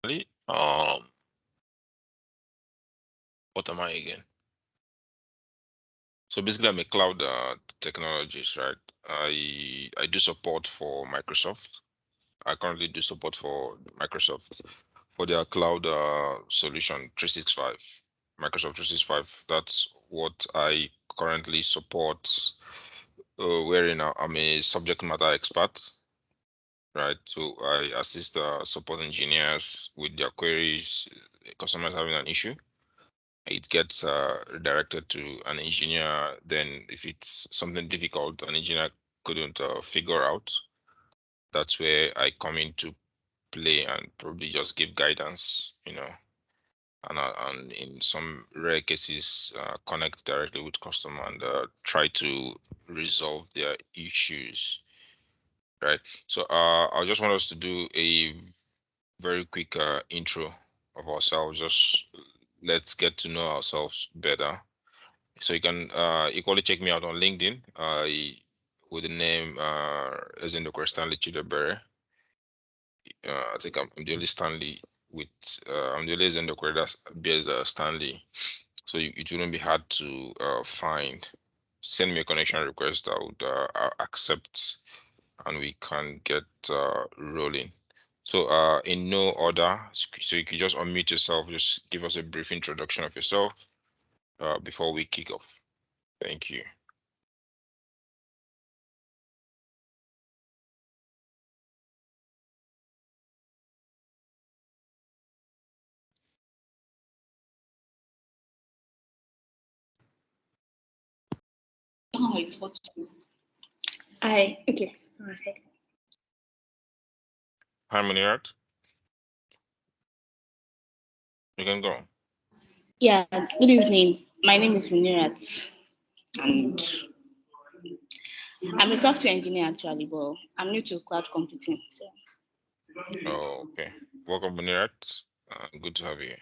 What am I again? So basically, I'm a cloud technologist, right? I do support for Microsoft. I currently do support for Microsoft for their cloud solution 365, Microsoft 365. That's what I currently support. Wherein I'm a subject matter expert, right? So I assist support engineers with their queries. Customers having an issue, it gets redirected to an engineer. Then if it's something difficult an engineer couldn't figure out, that's where I come into play and probably just give guidance, and in some rare cases connect directly with customer and try to resolve their issues, right? So I just want us to do a very quick intro of ourselves. Just let's get to know ourselves better. So you can equally check me out on LinkedIn with the name Ezendokwere Stanley Chidebere. I think I'm the only Stanley with I'm the only Ezendokwere that bears Stanley. So it wouldn't be hard to find. Send me a connection request. I would accept, and we can get rolling. So in no order, so you can just unmute yourself. Just give us a brief introduction of yourself before we kick off. Thank you. Okay. Sorry, second. Hi, Munirat. You can go. Yeah, good evening. My name is Munirat, and I'm a software engineer actually, but I'm new to cloud computing. So, Oh, okay. Welcome, Munirat. Good to have you.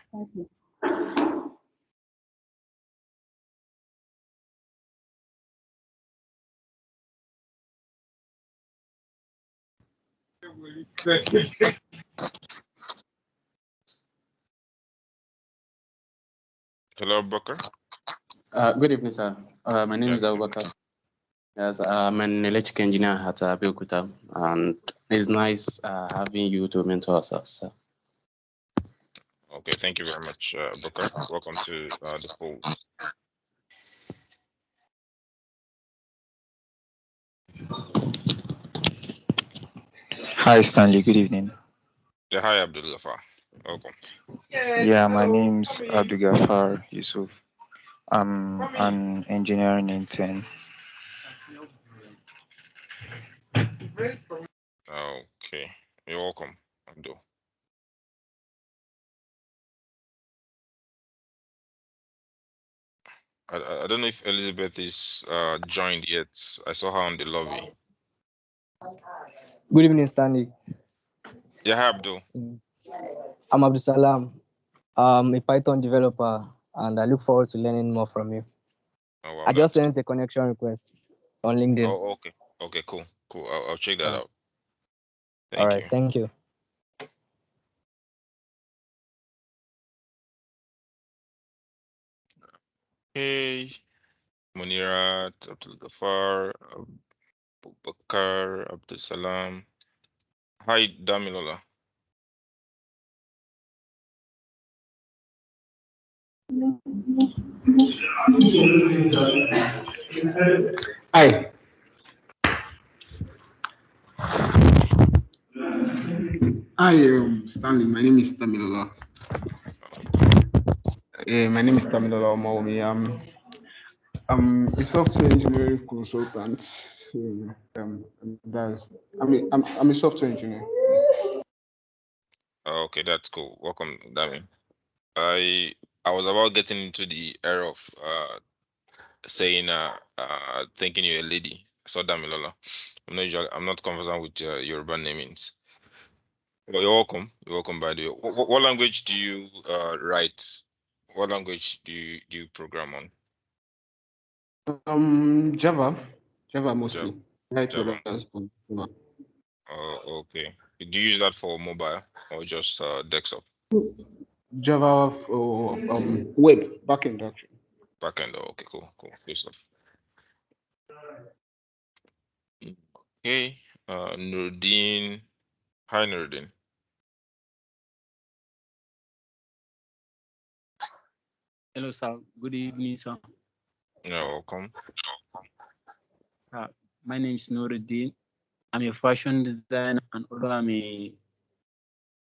thank you. Hello, Booker. Good evening, sir. My name Yeah, is Abubakar. Yes, I'm an electrical engineer at Abeokuta, and it's nice having you to mentor us, sir. okay. Thank you very much, Booker. Welcome to the fold. Hi Stanley, good evening. Yeah, hi, Abdul Ghaffar. Welcome. Yeah, my name's Abdul Ghaffar Yusuf. I'm an engineering intern. Okay, you're welcome, Abdul. I don't know if Elizabeth is joined yet. I saw her on the lobby. Good evening, Stanley. Yeah, hi, Abdul. I'm Abdul Salam. I'm a Python developer, and I look forward to learning more from you. Oh, wow, I just that's sent a connection request on LinkedIn. Oh, okay. Okay, cool. I'll check that Uh, out. all Thank right, you. thank you. Hey, Munirat, Abdul Ghaffar, Bakar, Abdul Salam. Hi, Damilola. Hi. Hi, Stanley. My name is Tamilola. My name is Tamilola Omaomi. I'm a software engineering consultant. So, I'm a software engineer. Okay, that's cool. Welcome, Dami. I I was about getting into the era of saying thinking you're a lady. I saw Damilola. I'm not conversant with Yoruba namings. Well, you're welcome. You're welcome, by the way. What language do you write? What language do you program on? Java Java. mostly. Like Java. Java. Oh, okay. Do you use that for mobile or just desktop? Java web backend actually. Backend. Oh, okay, cool, good stuff. Okay, Nurdin. Hi, Nurdin. Hello, sir. Good evening, sir. You're welcome. Uh, my name is Nuruddin. I'm a fashion designer and although I'm a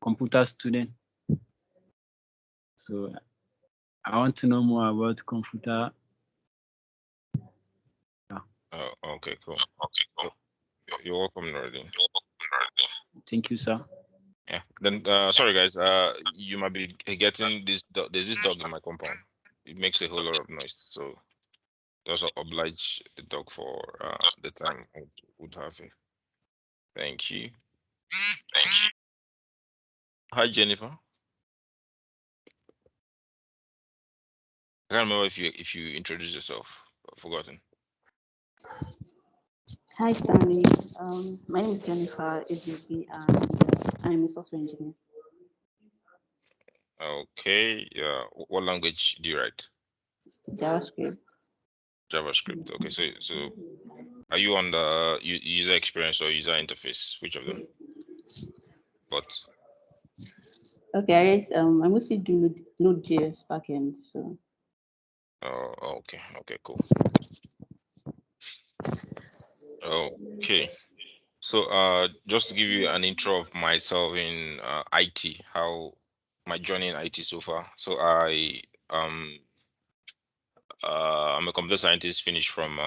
computer student. So I want to know more about computer. Oh, okay, cool. You're welcome, Nurdin. Thank you, sir. Yeah. Then, sorry guys. You might be getting this. There's this dog in my compound. It makes a whole lot of noise. So just oblige the dog for the time I would have it. Thank you. Hi, Jennifer. I can't remember if you introduced yourself. I've forgotten. Hi, Stanley. My name is Jennifer Ezubi, and I'm a software engineer. Okay. Yeah. What language do you write? JavaScript. JavaScript. Okay. So are you on the user experience or user interface? Which of them? But Okay, I mostly do Node.js backend. So oh, okay. Okay. Cool. Okay. So just to give you an intro of myself in IT, how my journey in IT so far. So I'm a computer scientist, finished from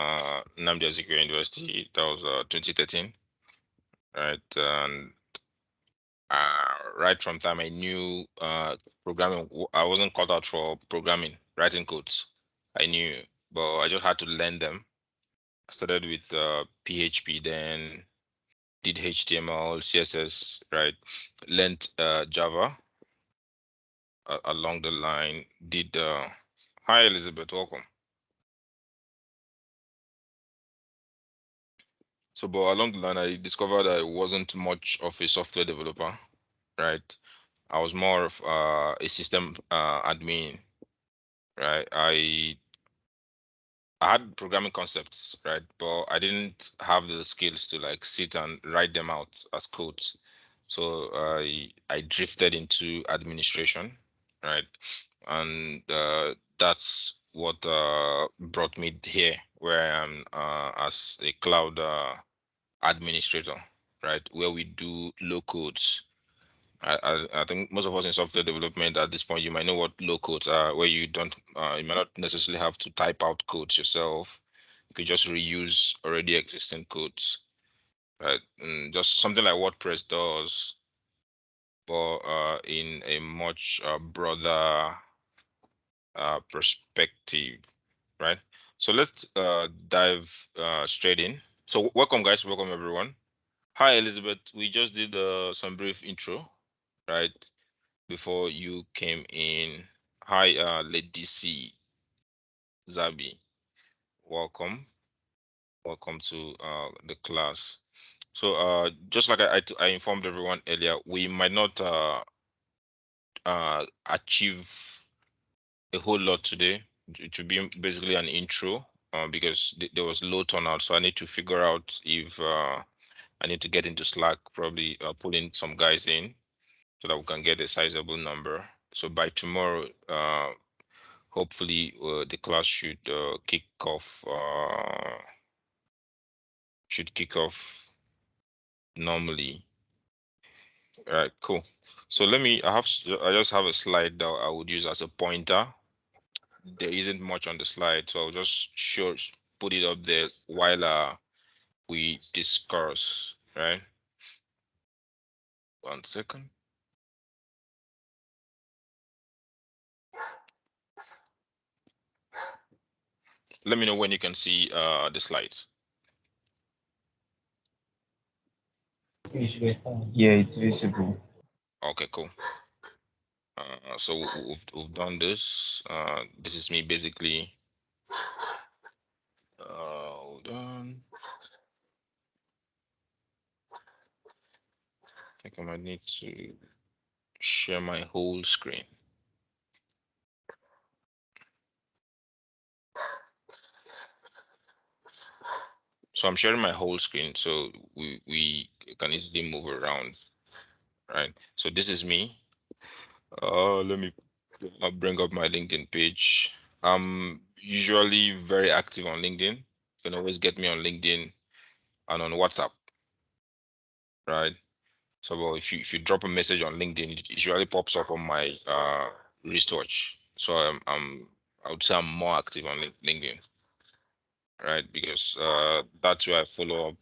Nnamdi Azikiwe University. That was 2013, right? And right from time I knew programming. I wasn't cut out for programming, writing codes. I knew, but I just had to learn them. I started with PHP, then did HTML, CSS, right? Learned Java along the line. Did Hi Elizabeth, welcome. So, but along the line, I discovered I wasn't much of a software developer, right? I was more of a system admin, right? I had programming concepts, right? But I didn't have the skills to like sit and write them out as codes. So I drifted into administration, right? And that's what brought me here, where I am as a cloud administrator, right? Where we do low codes. I think most of us in software development at this point, you might know what low codes are, where you don't, you might not necessarily have to type out codes yourself. You could just reuse already existing codes, right? And just something like WordPress does, but in a much broader perspective, right? So let's dive straight in. So welcome, guys. Welcome, everyone. Hi, Elizabeth. We just did some brief intro, right? Before you came in. Hi, Lady C. Zabi. Welcome. Welcome to the class. So just like I informed everyone earlier, we might not achieve a whole lot today. It will be basically an intro because there was low turnout. So I need to figure out if I need to get into Slack, probably pull in some guys in so that we can get a sizable number. So by tomorrow, hopefully the class should kick off normally. All right, cool. So I just have a slide that I would use as a pointer. There isn't much on the slide, so I'll just put it up there while we discuss, right? 1 second. Let me know when you can see the slides. Yeah, it's visible. Okay, cool. So we've done this. This is me basically. Hold on. think I might need to share my whole screen. So I'm sharing my whole screen so we can easily move around, right? So this is me. Let me bring up my LinkedIn page. I'm usually very active on LinkedIn. You can always get me on LinkedIn and on WhatsApp, right? So well, if you drop a message on LinkedIn, it usually pops up on my wristwatch. So I would say I'm more active on LinkedIn, right? Because that's where I follow up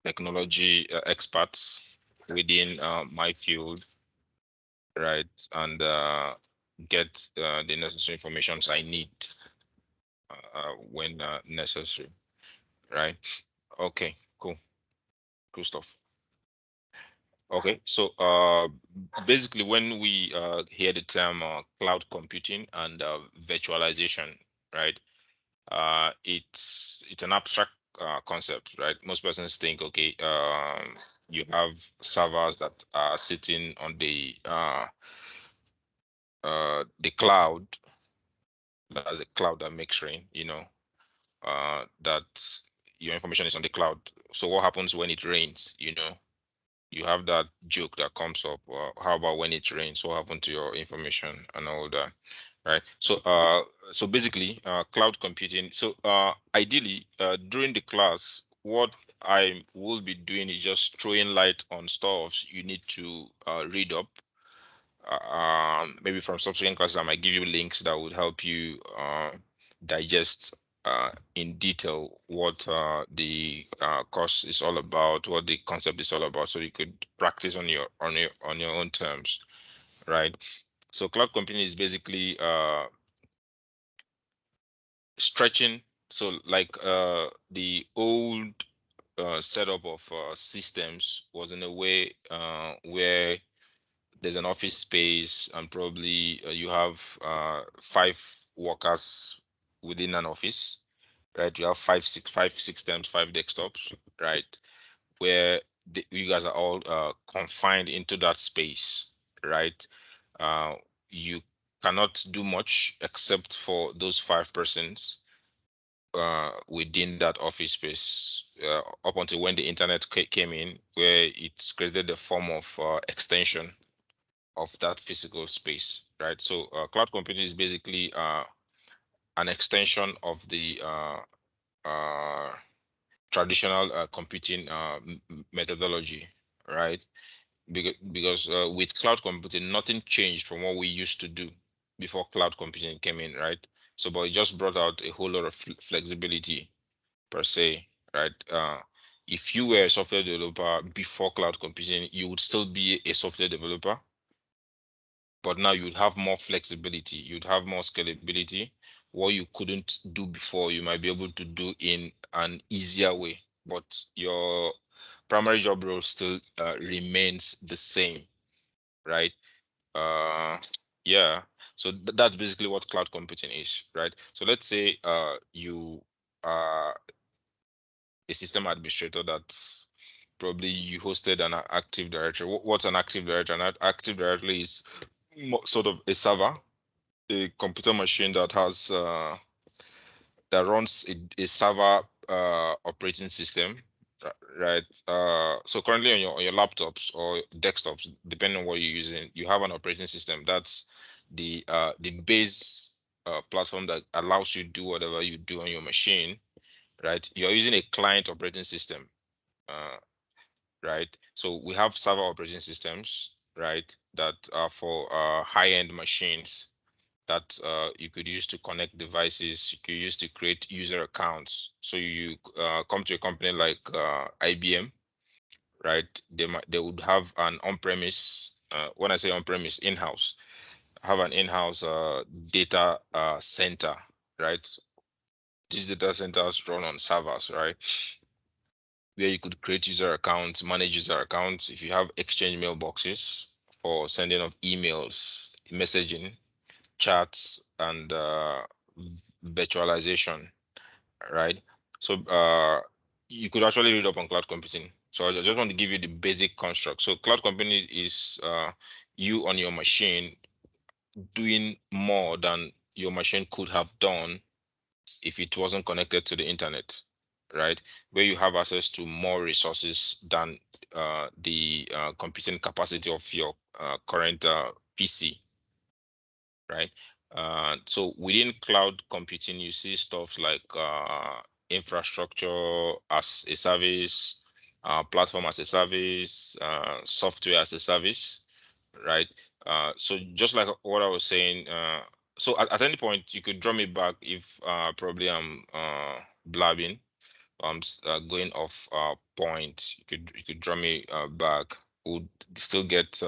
technology experts within my field, right? And get the necessary information I need when necessary, right? Okay, cool stuff. Okay, so basically, when we hear the term cloud computing and virtualization, right? It's an abstract concept, right? Most persons think, okay, you have servers that are sitting on the cloud. That's a cloud that makes rain, that your information is on the cloud. So what happens when it rains? You have that joke that comes up. How about when it rains? What happened to your information and all that, right? So basically, cloud computing. So ideally, during the class, what I will be doing is just throwing light on stuffs you need to read up. Maybe from subsequent classes, I might give you links that would help you digest in detail what the course is all about, what the concept is all about, so you could practice on your own terms, right? So cloud computing is basically stretching. So like the old setup of systems was in a way where there's an office space and probably you have 5 workers within an office, right? You have five systems, 5 desktops, right? Where you guys are all confined into that space, right? uh, you cannot do much except for those 5 persons within that office space, up until when the internet came in, where it's created a form of extension of that physical space, right? So cloud computing is basically an extension of the uh, traditional computing methodology, right? Because with cloud computing, nothing changed from what we used to do before cloud computing came in, right? So, but it just brought out a whole lot of flexibility per se, right? If you were a software developer before cloud computing, you would still be a software developer, but now you'd have more flexibility, you'd have more scalability. What you couldn't do before, you might be able to do in an easier way, but your primary job role still remains the same, right? uh yeah, so that's basically what cloud computing is, right? So let's say you are a system administrator that probably you hosted an active directory. What's an active directory? An active directory is sort of a server, a computer machine that has that runs a server operating system, right? So currently on your laptops or desktops, depending on what you're using, you have an operating system. That's the base platform that allows you to do whatever you do on your machine, right? You're using a client operating system, uh, right? So we have server operating systems, right, that are for high-end machines that you could use to connect devices. You could use to create user accounts. So you come to a company like IBM, right? They would have an on-premise. When I say on-premise, in-house, have an in-house data center, right? These data centers run on servers, right? Where you could create user accounts, manage user accounts. If you have Exchange mailboxes for sending of emails, messaging, chats, and virtualization, right? So you could actually read up on cloud computing So I just want to give you the basic construct. So cloud computing is you on your machine doing more than your machine could have done if it wasn't connected to the internet, right? Where you have access to more resources than the computing capacity of your current PC, right? So within cloud computing, you see stuff like infrastructure as a service, platform as a service, software as a service, right? So just like what I was saying, so at any point you could draw me back if probably I'm blabbing, I'm going off point. You could draw me back. Would still get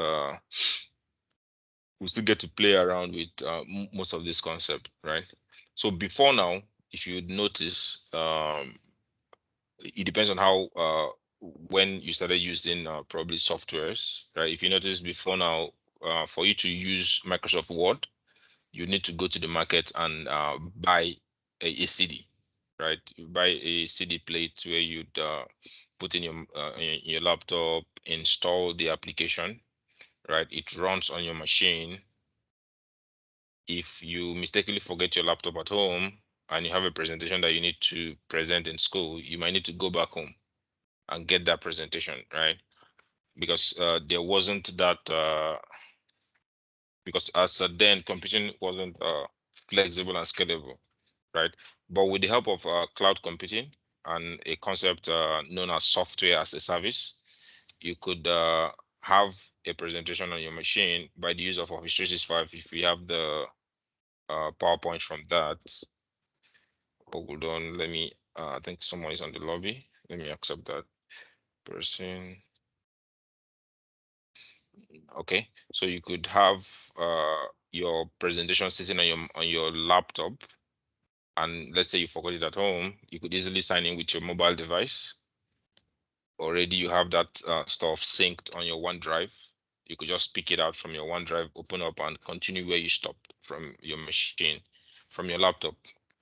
we still get to play around with most of this concept, right? So before now, if you notice, it depends on how when you started using probably softwares, right? If you notice before now, for you to use Microsoft Word, you need to go to the market and buy a CD, right? You buy a CD plate where you'd put in your laptop, install the application, right? It runs on your machine. If you mistakenly forget your laptop at home and you have a presentation that you need to present in school, you might need to go back home and get that presentation, right? Because there wasn't that because as then computing wasn't flexible and scalable, right? But with the help of cloud computing and a concept known as software as a service, you could have a presentation on your machine by the use of Office 365. If we have the PowerPoint from that, hold on, let me, I think someone is on the lobby. Let me accept that person. Okay, so you could have your presentation sitting on your laptop, and let's say you forgot it at home, you could easily sign in with your mobile device. Already you have that stuff synced on your OneDrive. You could just pick it out from your OneDrive, open up, and continue where you stopped from your machine, from your laptop.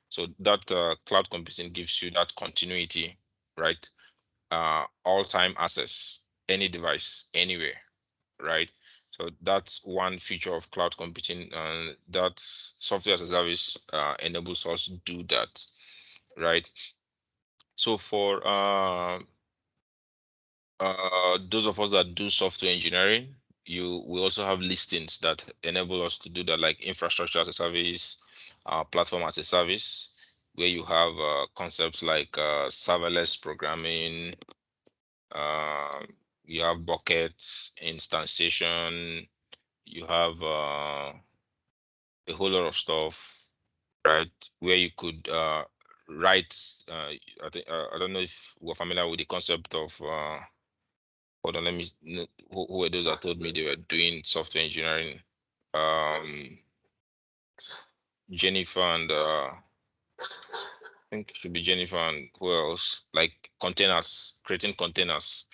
So that cloud computing gives you that continuity, right? All-time access, any device, anywhere, right? So that's one feature of cloud computing, and that software as a service enables us to do that, right? So for those of us that do software engineering, we also have listings that enable us to do that, like infrastructure as a service, platform as a service, where you have concepts like serverless programming, uh, you have buckets, instantiation, you have a whole lot of stuff, right? Where you could write. I think I don't know if we're familiar with the concept of. Hold on, let me. Who were those that told me they were doing software engineering? Um, Jennifer and I think it should be Jennifer and who else? Like containers, creating containers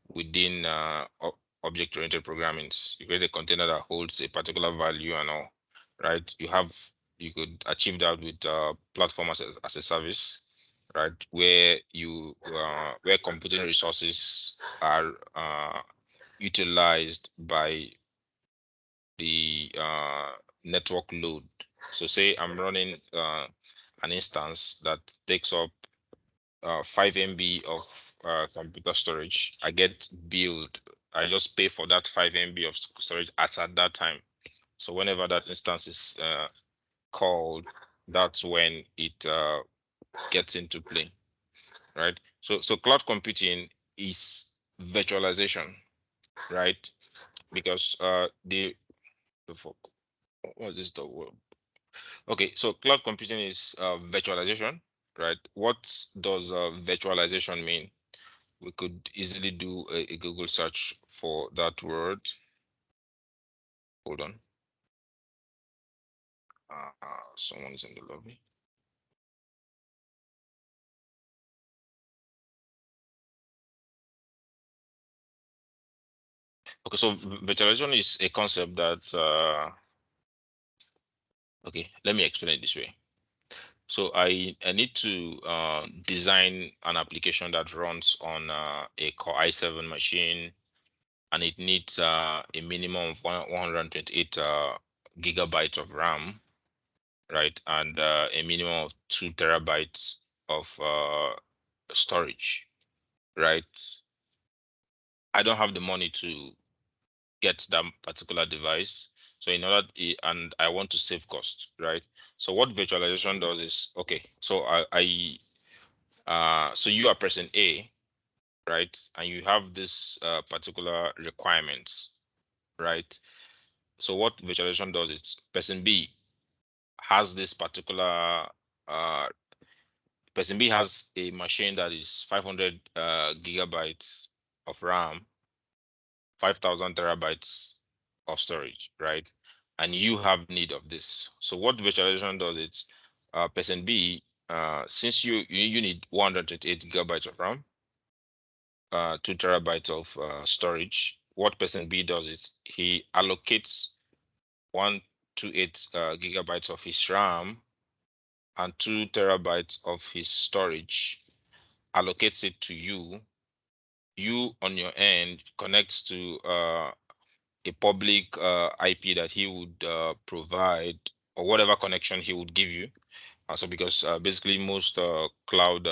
within object-oriented programming. You create a container that holds a particular value and all, right? You could achieve that with platform as a service, right? Where computing resources are utilized by the network load. So say I'm running an instance that takes up 5 MB of computer storage. I get billed. I just pay for that 5 MB of storage at that time. So whenever that instance is called, that's when it gets into play, right? So cloud computing is virtualization, right? Because the fuck, what is this the word? Okay, so cloud computing is virtualization, right? What does virtualization mean? We could easily do a Google search for that word. Hold on. Someone is in the lobby. Okay, so virtualization is a concept that okay, let me explain it this way. So I need to design an application that runs on a Core i7 machine, and it needs a minimum of 128 gigabytes of RAM, right, and a minimum of 2 terabytes of storage, right. I don't have the money to get that particular device. So in order, and I want to save cost, right? So what virtualization does is, okay, so so you are person A, right? And you have this particular requirements, right? So what virtualization does is person B has this particular person B has a machine that is 500 gigabytes of RAM, 5,000 terabytes of storage, right? And you have need of this. So what virtualization does is person B, since you need 128 gigabytes of RAM, 2 terabytes of storage, what person B does is he allocates 128 gigabytes of his RAM and 2 terabytes of his storage, allocates it to you. You on your end connects to a public IP that he would provide, or whatever connection he would give you. So because basically most cloud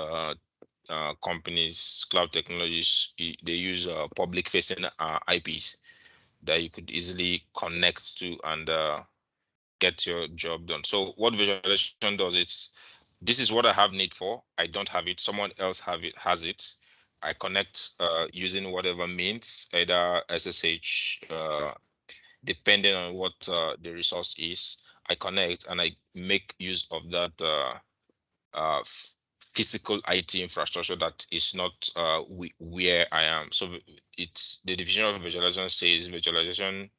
companies, cloud technologies, they use public facing IPs that you could easily connect to and get your job done. So what virtualization does, this is what I have need for. I don't have it. Someone else has it. I connect using whatever means, either SSH, depending on what the resource is. I connect and I make use of that physical IT infrastructure that is not where I am. So it's the division of virtualization says virtualization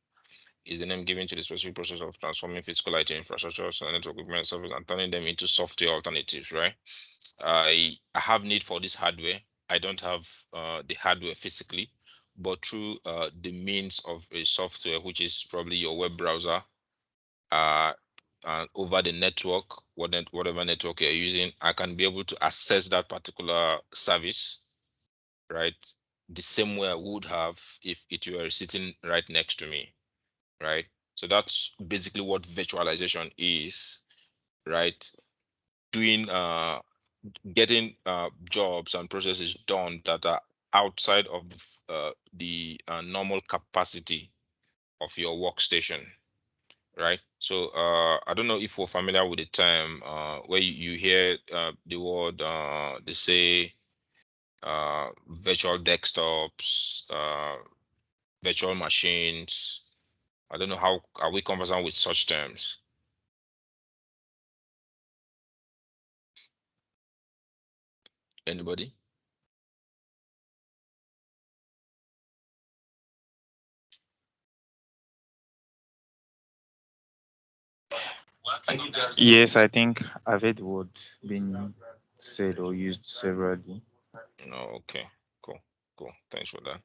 is the name given to the specific process of transforming physical IT infrastructures and network equipment service and turning them into software alternatives, right? I have need for this hardware. I don't have the hardware physically, but through the means of a software, which is probably your web browser, uh, over the network, whatever network you're using, I can be able to access that particular service, right? The same way I would have if it were sitting right next to me, right? So that's basically what virtualization is, right? Doing getting jobs and processes done that are outside of the normal capacity of your workstation, right? So I don't know if we're familiar with the term where you hear the word they say virtual desktops, virtual machines. I don't know how are we conversant with such terms. Anybody? Yes, I think I've heard the word being said or used severally. No, okay, cool, cool. Thanks for that.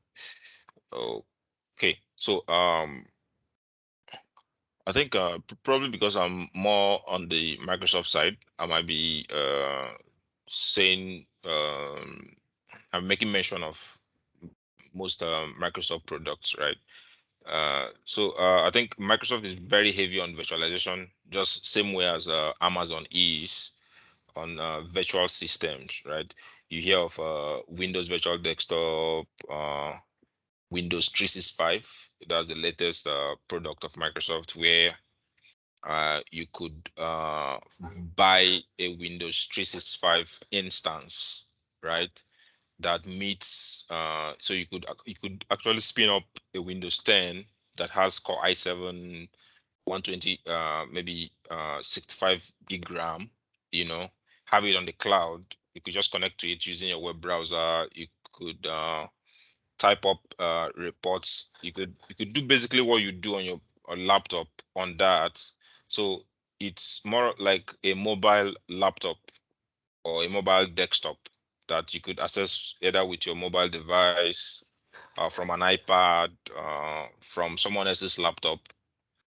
Okay, so I think probably because I'm more on the Microsoft side, I might be saying I'm making mention of most Microsoft products, right? I think Microsoft is very heavy on virtualization, just same way as Amazon is on virtual systems, right? You hear of Windows Virtual Desktop, Windows 365. That's the latest product of Microsoft, where you could buy a Windows 365 instance, right? That meets so you could actually spin up a Windows 10 that has Core i7 120 maybe 65 gig RAM, you know, have it on the cloud. You could just connect to it using your web browser. You could type up reports. You could do basically what you do on your laptop on that. So it's more like a mobile laptop or a mobile desktop that you could access either with your mobile device, from an iPad, from someone else's laptop,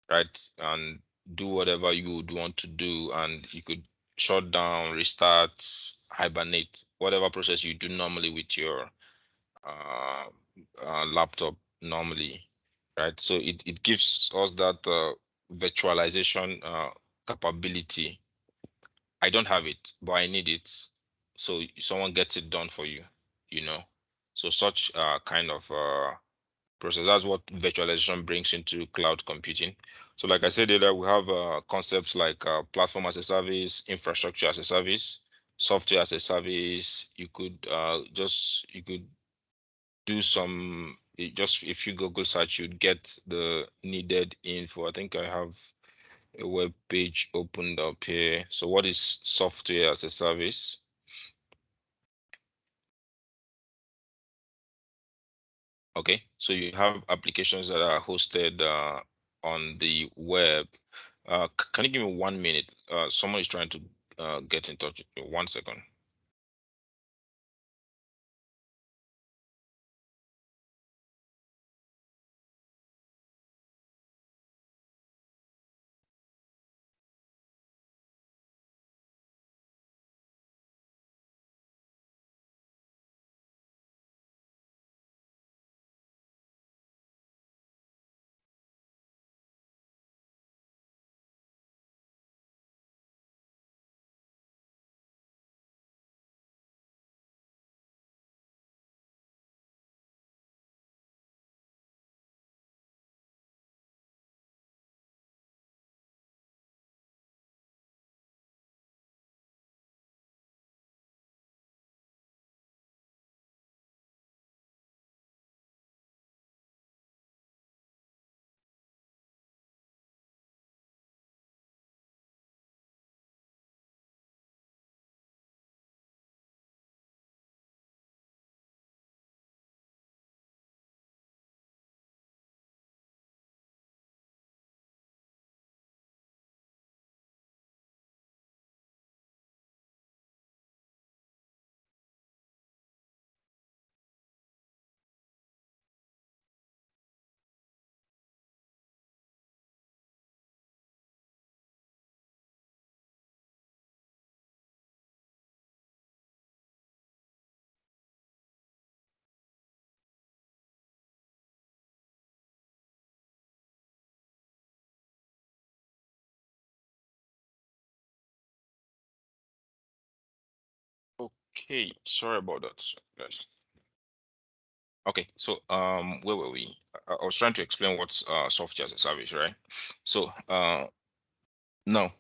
right? And do whatever you would want to do. And you could shut down, restart, hibernate, whatever process you do normally with your laptop normally, right? So it gives us that virtualization capability. I don't have it, but I need it. So someone gets it done for you, you know. So such kind of process. That's what virtualization brings into cloud computing. So like I said earlier, we have concepts like platform as a service, infrastructure as a service, software as a service. You could do some just if you Google search, you'd get the needed info. I think I have a web page opened up here. So what is software as a service? Okay, so you have applications that are hosted on the web. Can you give me 1 minute? Someone is trying to get in touch with me. 1 second. Okay, sorry about that, guys. Okay, so where were we? I was trying to explain what's software as a service, right? So now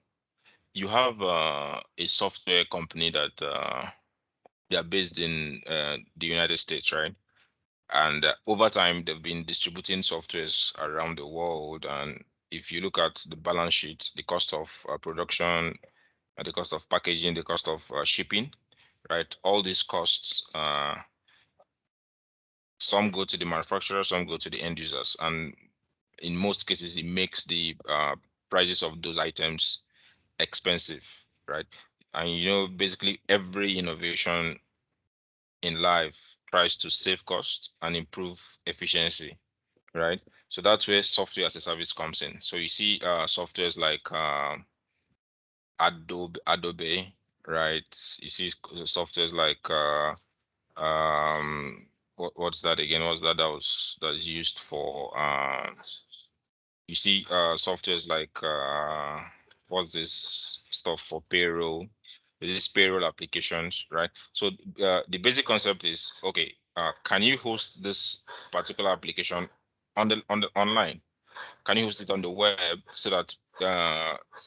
you have a software company that they are based in the United States, right? And over time, they've been distributing softwares around the world. And if you look at the balance sheet, the cost of production, the cost of packaging, the cost of shipping, right? All these costs, some go to the manufacturer, some go to the end users. And in most cases, it makes the prices of those items expensive, right? And basically every innovation in life tries to save cost and improve efficiency, right? So that's where software as a service comes in. So you see softwares like Adobe, right? You see softwares like what's that again? What's that's used for you see softwares like what's this stuff for payroll? Is this payroll applications, right? So the basic concept is okay. Can you host this particular application on the online? Can you host it on the web so that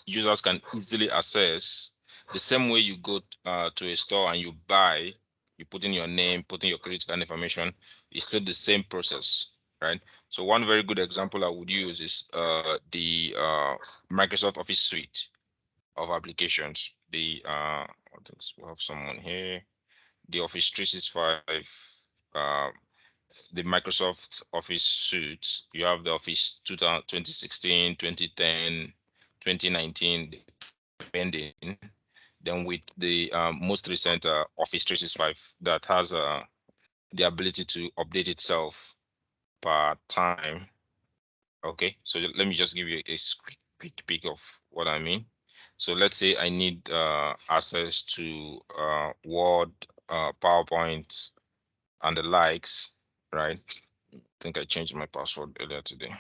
users can easily access the same way you go to a store and you buy, you put in your name, put in your credit card information, it's still the same process, right? So one very good example I would use is the Microsoft Office suite of applications. I think we have someone here. The Office 365 uh, the Microsoft Office suite, you have the Office 2016, 2010, 2019, depending. Then with the most recent Office 365 that has the ability to update itself per time. Okay, so let me just give you a quick peek of what I mean. So let's say I need access to Word, PowerPoint, and the likes, right? I think I changed my password earlier today.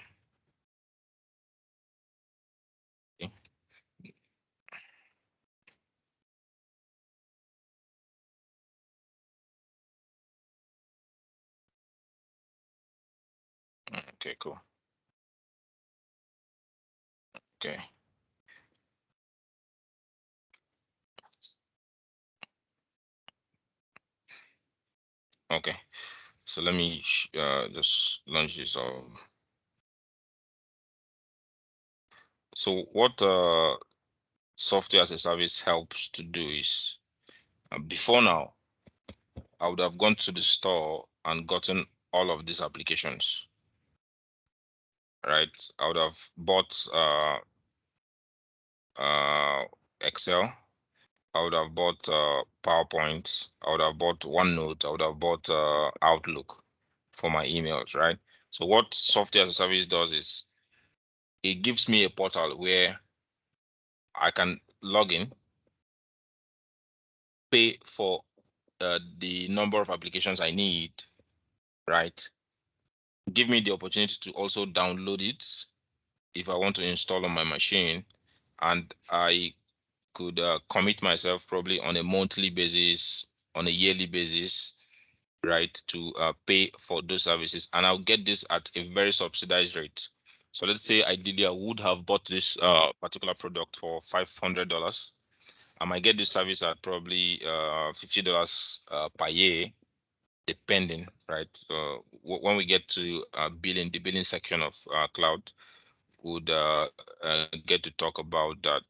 Okay, cool. Okay. Okay. So let me just launch this. So what software as a service helps to do is, before now, I would have gone to the store and gotten all of these applications, right? I would have bought Excel. I would have bought PowerPoint. I would have bought OneNote. I would have bought Outlook for my emails, right? So what software as a service does is it gives me a portal where I can log in, pay for the number of applications I need, right? Give me the opportunity to also download it if I want to install on my machine, and I could commit myself probably on a monthly basis, on a yearly basis, right, to pay for those services, and I'll get this at a very subsidized rate. So let's say ideally I would have bought this particular product for $500. I might get this service at probably $50 per year, depending, right? So when we get to billing, the billing section of cloud, would get to talk about that,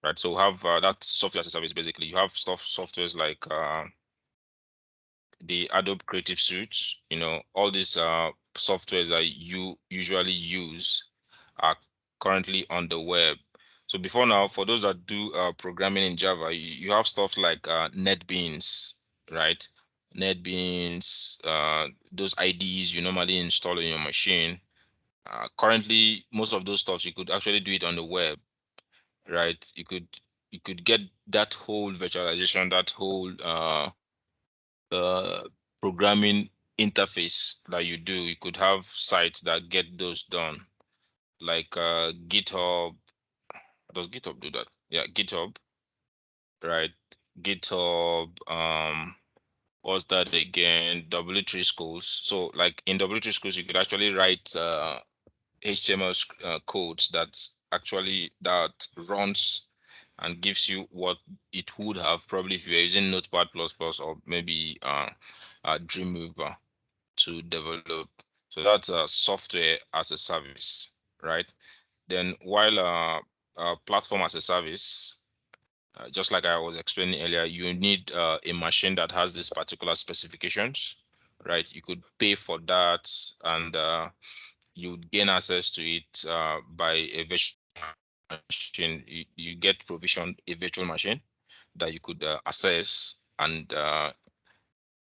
right? So we have that software as a service. Basically, you have softwares like the Adobe Creative Suite. You know, all these softwares that you usually use are currently on the web. So before now, for those that do programming in Java, you have stuff like NetBeans, right? NetBeans, those IDEs you normally install on your machine. Currently, most of those stuff you could actually do it on the web, right? You could get that whole virtualization, that whole uh, programming interface that you do. You could have sites that get those done, like GitHub. Does GitHub do that? Yeah, GitHub, right? GitHub. What's that again? W3 schools. So, like in W3 schools, you could actually write HTML codes that runs and gives you what it would have probably if you were using Notepad++ or maybe Dreamweaver to develop. So that's a software as a service, right? Then while platform as a service, just like I was explaining earlier, you need a machine that has these particular specifications, right? You could pay for that, and you gain access to it by a virtual machine. You get provisioned a virtual machine that you could access and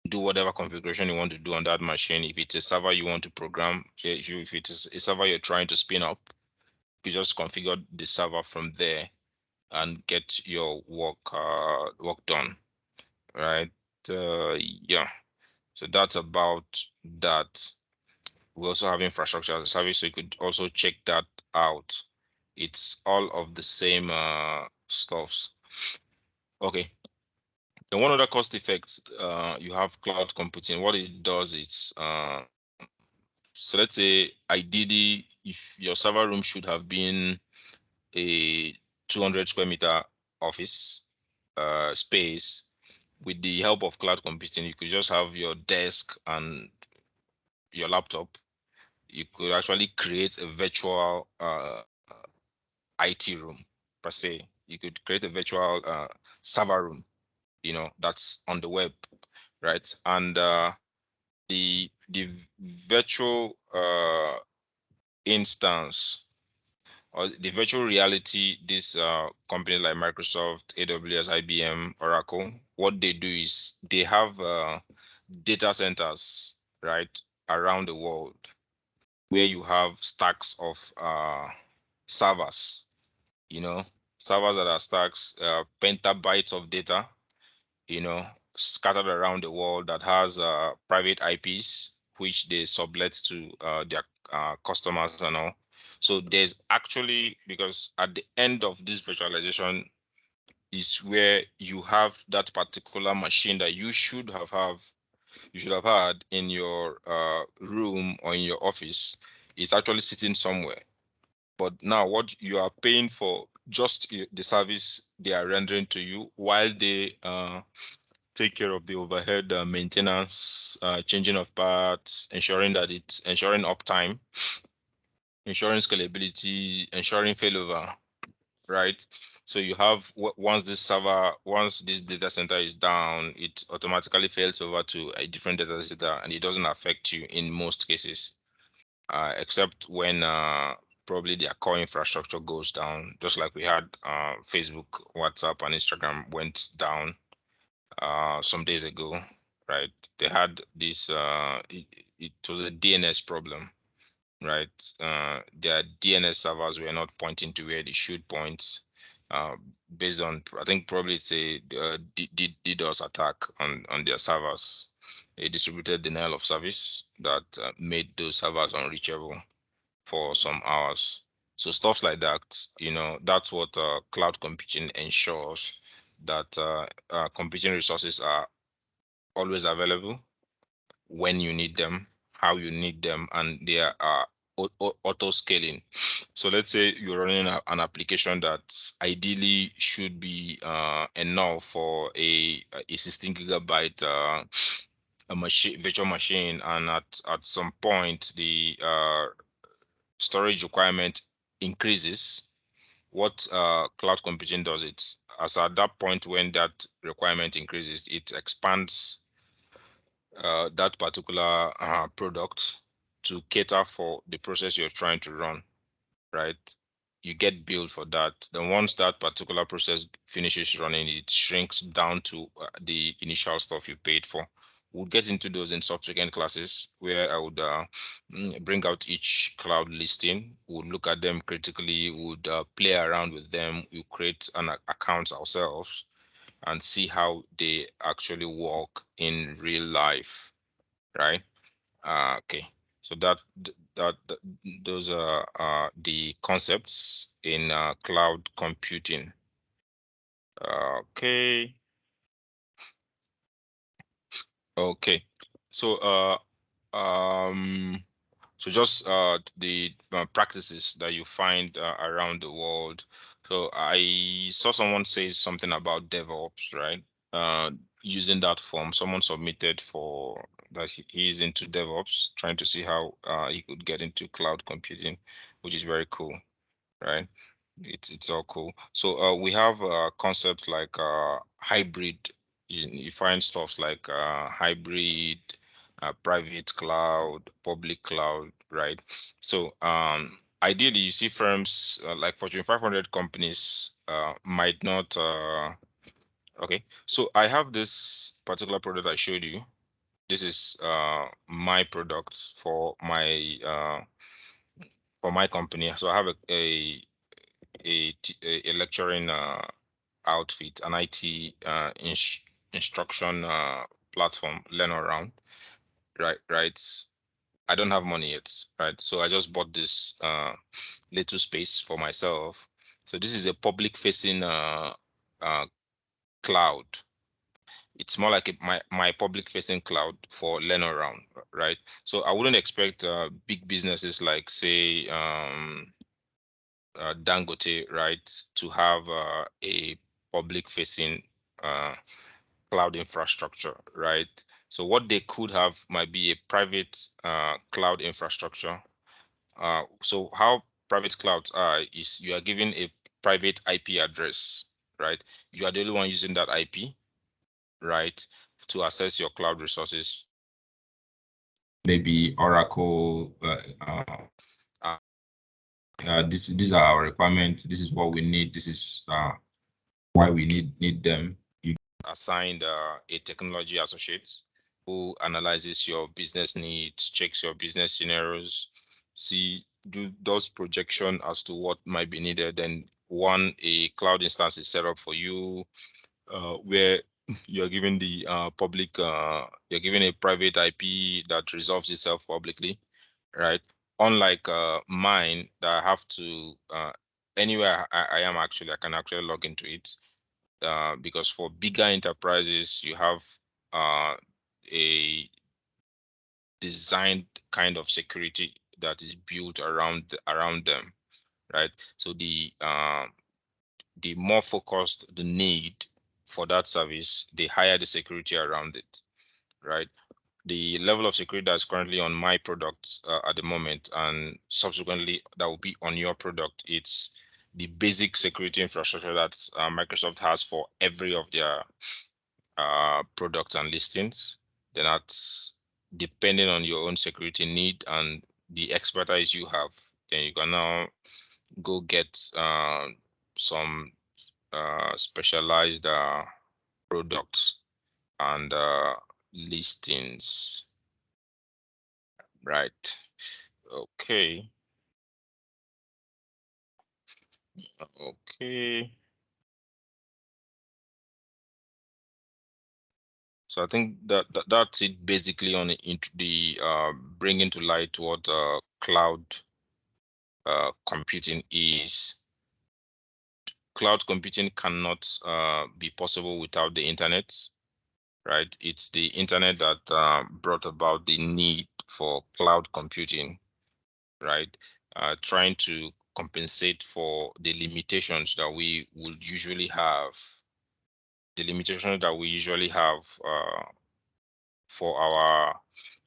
do whatever configuration you want to do on that machine. If it's a server you want to program, if it is a server you're trying to spin up, you just configure the server from there and get your work done, right? Yeah. So that's about that. We also have infrastructure as a service, so you could also check that out. It's all of the same stuffs. Okay. And one other cost effect, you have cloud computing. What it does is, so let's say ideally, if your server room should have been a 200 square meter office space, with the help of cloud computing, you could just have your desk and your laptop. You could actually create a virtual IT room per se. You could create a virtual server room, that's on the web, right? And the virtual instance or the virtual reality, this company like Microsoft, AWS, IBM, Oracle, what they do is they have data centers, right, around the world where you have stacks of servers, you know, servers that are stacks, petabytes of data, scattered around the world that has private IPs which they sublet to their customers and all. So there's actually, because at the end of this virtualization is where you have that particular machine that you should have had in your room or in your office. It's actually sitting somewhere. But now what you are paying for, just the service they are rendering to you, while they take care of the overhead maintenance, changing of parts, ensuring uptime, ensuring scalability, ensuring failover, right? So you have, once this data center is down, it automatically fails over to a different data center, and it doesn't affect you in most cases, except when probably their core infrastructure goes down, just like we had Facebook, WhatsApp, and Instagram went down some days ago, right? They had this, it was a DNS problem, right? Their DNS servers were not pointing to where they should point, uh, based on, I think probably it's a DDoS attack on their servers, a distributed denial of service that made those servers unreachable for some hours. So stuff like that, that's what cloud computing ensures, that computing resources are always available when you need them, how you need them, and they are auto scaling. So let's say you're running an application that ideally should be enough for a 16 gigabyte a machine, virtual machine, and at some point the storage requirement increases. What cloud computing does, it as at that point when that requirement increases, it expands that particular product to cater for the process you're trying to run, right? You get billed for that. Then once that particular process finishes running, it shrinks down to the initial stuff you paid for. We'll get into those in subsequent classes, where I would bring out each cloud listing. We'll look at them critically, would play around with them, we'll create an account ourselves and see how they actually work in real life, right? Okay, so that those are the concepts in cloud computing. Okay, okay. So um, so just the practices that you find around the world. So I saw someone say something about DevOps, right? Using that form, someone submitted for that he's into DevOps, trying to see how he could get into cloud computing, which is very cool, right? It's all cool. So we have concepts like hybrid. You find stuff like hybrid, private cloud, public cloud, right? So ideally, you see firms like Fortune 500 companies might not. Okay, so I have this particular product I showed you. This is my product for my company. So I have a lecturing outfit, an IT instruction platform, Learn Around, right. I don't have money yet, right? So I just bought this little space for myself. So this is a public facing uh, cloud. It's more like my public facing cloud for Learn Around, right? So I wouldn't expect big businesses like, say, Dangote, right, to have a public facing cloud infrastructure, right? So what they could have might be a private cloud infrastructure. So how private clouds are is you are given a private IP address, right? You are the only one using that IP, right, to access your cloud resources. Maybe Oracle. Uh, these are our requirements. This is what we need. This is why we need them. You assigned a technology associate who analyzes your business needs, checks your business scenarios, does projection as to what might be needed. Then a cloud instance is set up for you, where you're given the public, you're given a private IP that resolves itself publicly, right? Unlike mine, that I have to anywhere I am actually, I can actually log into it, because for bigger enterprises, you have a designed kind of security that is built around them, right? So the more focused the need for that service, the higher the security around it, right? The level of security that's currently on my product at the moment, and subsequently that will be on your product, it's the basic security infrastructure that Microsoft has for every of their products and listings. Then that's depending on your own security need and the expertise you have. Then you can now go get some specialized products and listings, right? Okay. Okay. So I think that's it basically on the bringing to light what cloud computing is. Cloud computing cannot be possible without the internet, right? It's the internet that brought about the need for cloud computing, right? Trying to compensate for the limitations that we would usually have, for our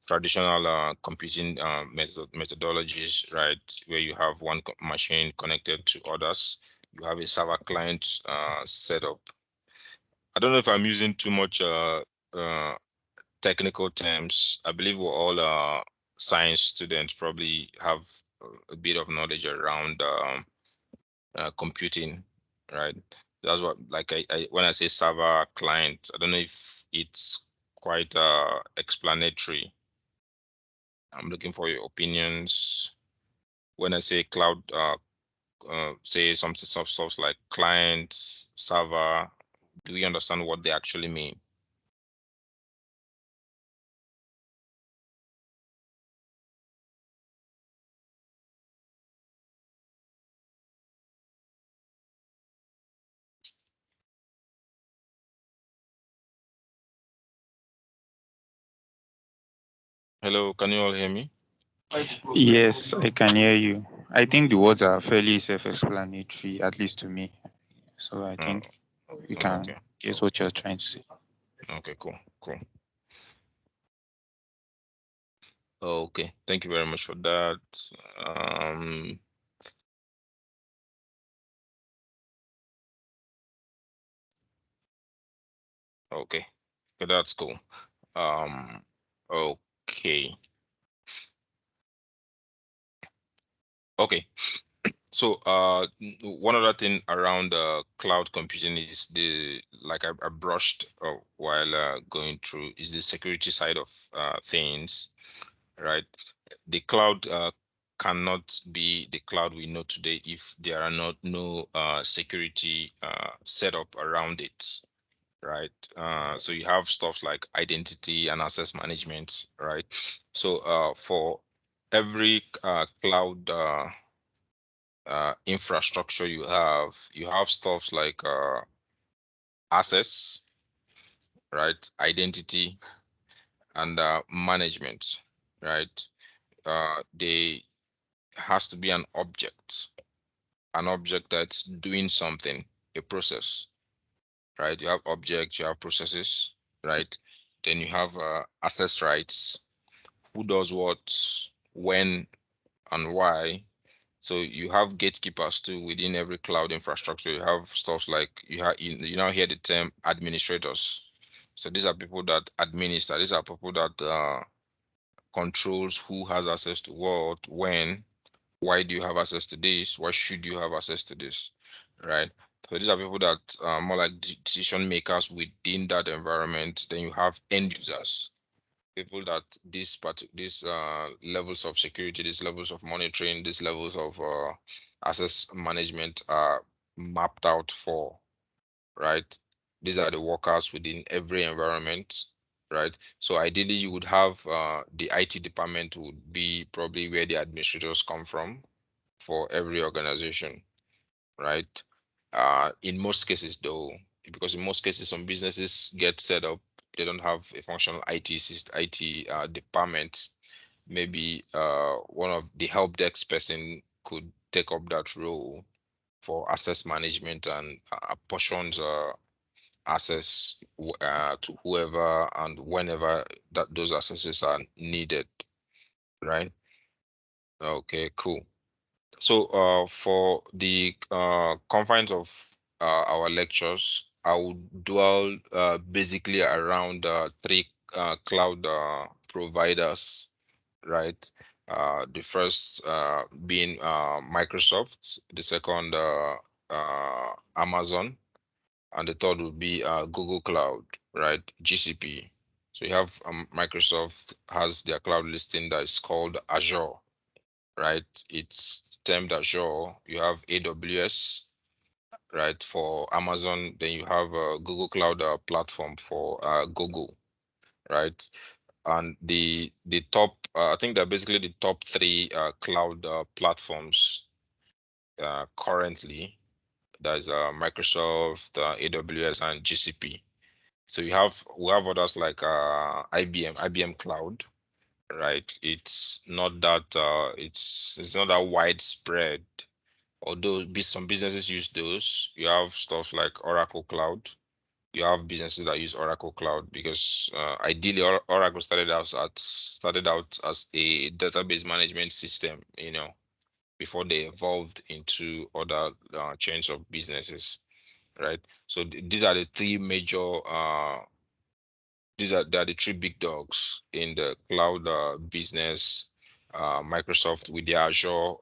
traditional computing methodologies, right? Where you have one machine connected to others, you have a server client setup. I don't know if I'm using too much uh, technical terms. I believe we're all science students, probably have a bit of knowledge around computing, right? That's what, like, I when I say server client, I don't know if it's quite explanatory. I'm looking for your opinions. When I say cloud, say something stuff like client, server, do we understand what they actually mean? Hello, can you all hear me? Yes, I can hear you. I think the words are fairly self-explanatory, at least to me. So I Oh, think you can okay. guess what you're trying to say. Okay, cool. Okay, thank you very much for that. Um, okay, that's cool. Okay, okay. So, one other thing around cloud computing is like I brushed while going through, is the security side of things, right? The cloud cannot be the cloud we know today if there are no security set up around it, right? So you have stuff like identity and access management, right? So for every cloud infrastructure you have stuff like access, right? Identity and management, right? They has to be an object that's doing something, a process, right? You have objects, you have processes, right? Then you have access rights, who does what, when, and why. So you have gatekeepers too within every cloud infrastructure. You have stuff like you now hear the term administrators. So these are people that administer. These are people that controls who has access to what, when, why do you have access to this, why should you have access to this, right? So these are people that are more like decision makers within that environment. Then you have end users, people that these levels of security, these levels of monitoring, these levels of access management are mapped out for, right? These are the workers within every environment, right? So ideally, you would have the IT department would be probably where the administrators come from for every organization, right? In most cases, though, because in most cases, some businesses get set up, they don't have a functional IT department. Maybe one of the help desk person could take up that role for access management and apportions access to whoever and whenever that those accesses are needed, right? Okay, cool. So for the confines of our lectures, I will dwell basically around three cloud providers, right? The first being Microsoft, the second Amazon, and the third would be Google Cloud, right? GCP. So you have Microsoft has their cloud listing that is called Azure, right? It's termed Azure. You have AWS, right? For Amazon, then you have Google Cloud platform for Google, right? And the top, I think they're basically the top three cloud platforms currently. There's Microsoft, AWS, and GCP. So we have others like IBM Cloud, right? It's not that it's not that widespread. Although some businesses use those, you have stuff like Oracle Cloud. You have businesses that use Oracle Cloud because ideally Oracle started out as a database management system, before they evolved into other chains of businesses, right? So these are the three major they are the three big dogs in the cloud business. Microsoft with the Azure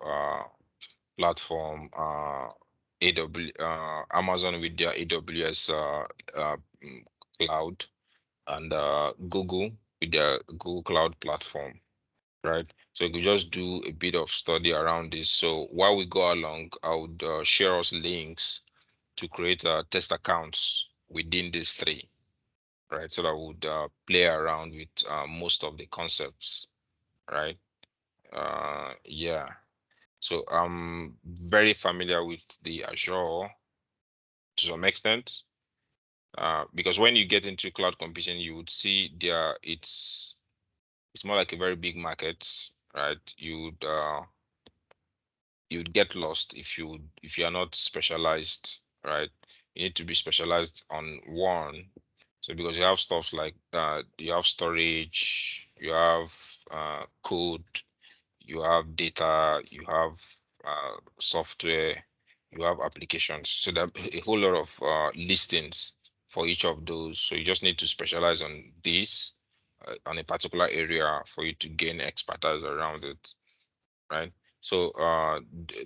platform, Amazon with their AWS cloud, and Google with their Google Cloud platform, right? So you could just do a bit of study around this. So while we go along, I would share us links to create test accounts within these three, right? So that would play around with most of the concepts, right? Yeah. So I'm very familiar with the Azure to some extent, because when you get into cloud computing, you would see there it's more like a very big market, right? You'd get lost if you are not specialized, right? You need to be specialized on one. So because you have stuff like you have storage, you have code, you have data, you have software, you have applications. So there are a whole lot of listings for each of those. So you just need to specialize on this on a particular area for you to gain expertise around it, right? So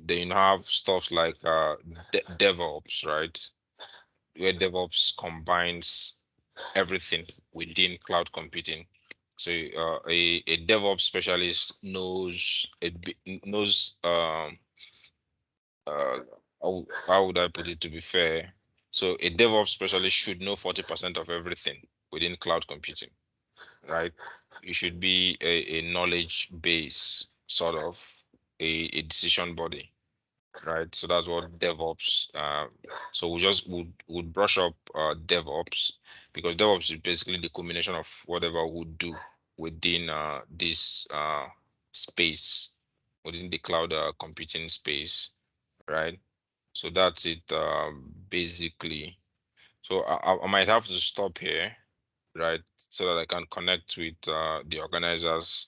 then you have stuff like DevOps, right? Where DevOps combines everything within cloud computing. So a DevOps specialist knows uh, how would I put it to be fair? So a DevOps specialist should know 40% of everything within cloud computing, right? You should be a knowledge base, sort of a decision body, right? So that's what DevOps. So we just would brush up DevOps, because DevOps is basically the combination of whatever we do within this space, within the cloud computing space, right? So that's it basically. So I might have to stop here, right? So that I can connect with the organizers,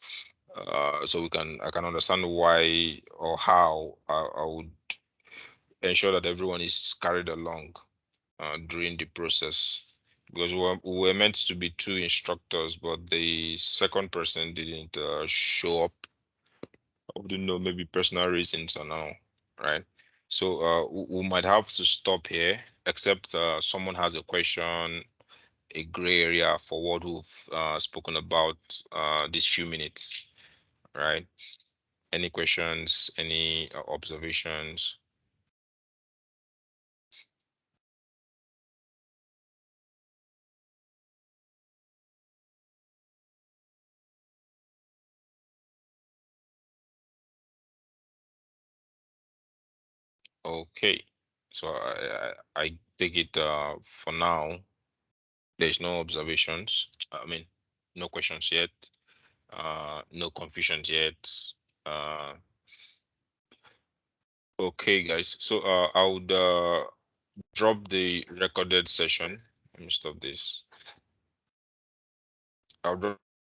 so I can understand why or how I would ensure that everyone is carried along during the process. Because we were meant to be two instructors, but the second person didn't show up. I wouldn't know, maybe personal reasons or no, right? So we might have to stop here, except someone has a question, a gray area for what we've spoken about these few minutes, right? Any questions, any observations? Okay, so I take it for now there's no observations. I mean, no questions yet. No confusions yet. Uh, okay, guys. So I would drop the recorded session. Let me stop this. I'll drop